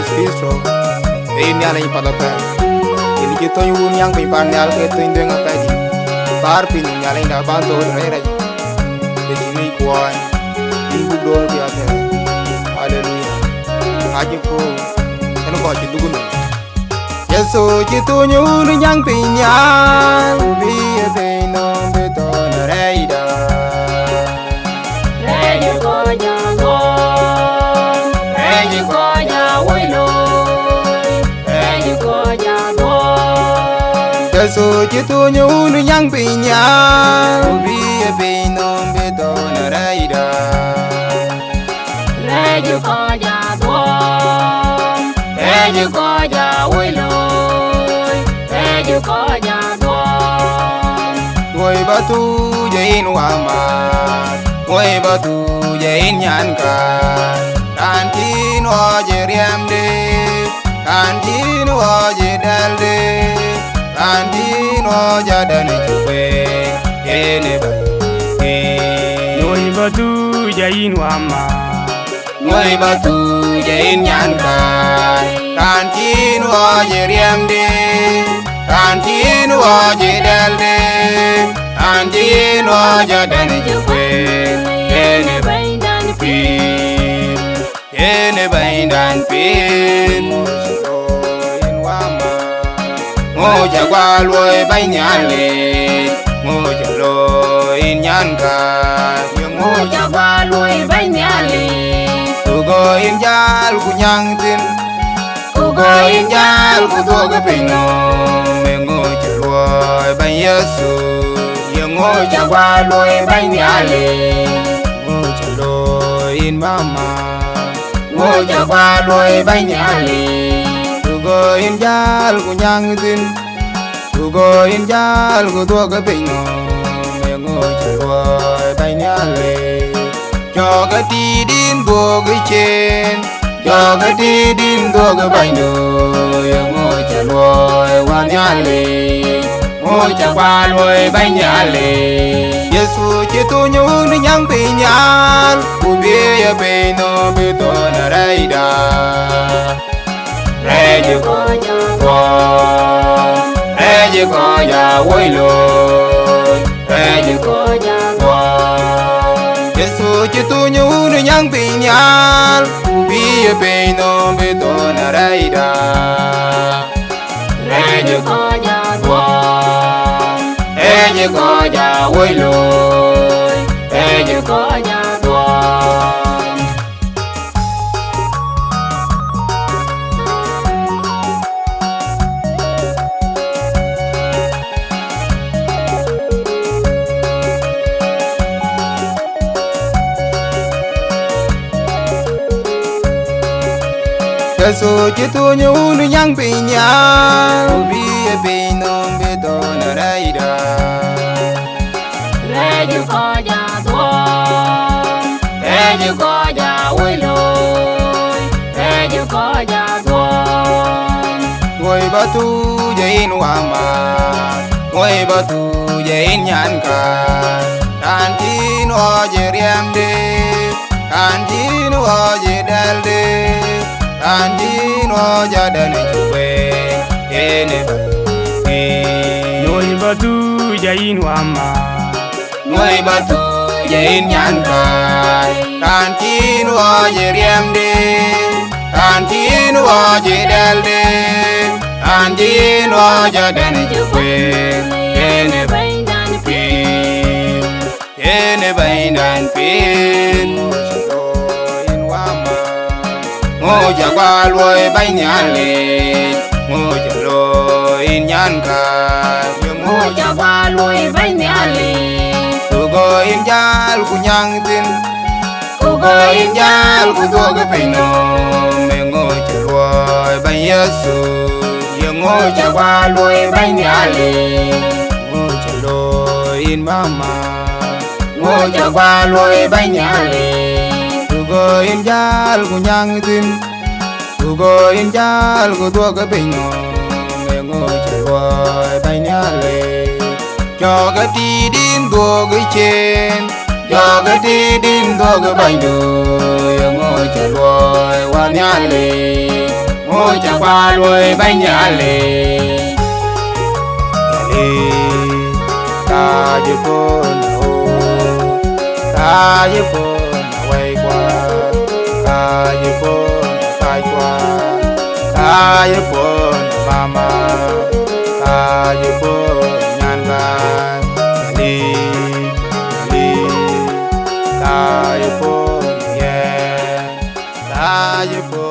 Cristo e nyala ni pada pa ini kita yun yang pimpan nyala ke tu indeng apa di bar pin nyala ina bando re de jini kuan ibu dor biasa haleluya aje ko eno ko jidugun yeso jitu nyun yang pinyal bi be no be to na reida reje ko ja go reje ko ja wilo reje ko ja go yeso jitu nyun yang pinyal bi be no be to na reida reje ko ja go reje ko ja wilo reje ko ja go ngồi batu jain wama ngồi batu jain nyan ka kantin wa jeriam de kantin wa jedal de kantin wa jadan chuwe ene bai ngồi batu jain wama ngồi batu jain nyan ka kantin wa jeriam de kantin wa jedal de kantin wa jadan chuwe ene bai ene bai dan pin in wama ngoja kwa loi bai nyan le ngoja loi nyan ka ngoja kwa loi bai nyali tugo in jal ku nyang tin tugo in jal ku tugo pino me ngoja loi bai yesu ngoja kwa loi bai nyali ngoja loi in mama ngoja kwa loi bai nyali tugo in jal ku nyang tin tugo in jal ku tugo pino me ngoja loi bai nyali cho cái ti din bo cái chen cho cái ti din do cái bai no ngồi chờ loi qua nhà lì ngồi chờ qua loi bai nhà lì Yesu chỉ tu nhu ni nhang pi nhang u bia ya pe no be to na rai da re je ko ya woi lo re je ko ya Yesu chỉ tu nhu ni nhang pi nhang u bia pe no be to na rai da re je ko ya woi lo re je ko ya Yesu chỉ tu nhu ni nhang pi nhang u bia pe no be to na rai da reje ko ja go reje ko ja wilo reje ko ja go ngồi batu jain wama ngồi batu jain nyan ka kantin wa jeriam de kantin wa jedal de kantin wa jadan chuwe ene bai ngồi batu jain wama ngồi batu jain nyan ka kantin wa jeriam de kantin wa jedal de kantin wa jadan chuwe ene bai dan pin in wama ngoja kwa loi bai nyan le ngoja loi nyan ka ngoja kwa loi bai nyali tugo in jal ku nyang tin tugo in jal ku tugo pino me ngoja loi bai yesu ngoja kwa loi bai nyali ngoja loi in mama ngoja kwa loi bai nyali tugo in jal ku nyang tin tugo in jal ku tugo pino me ngoja loi bai nyali cho cái ti din do cái chen cho cái ti din do cái bai do ngồi chờ loi qua nhà lì ngô cha qua đuôi bánh nhà lì ta như con hồ ta như con quay qua ta như con sai qua ta như con mama ta như con nhan gan li ta như con yeah ta như con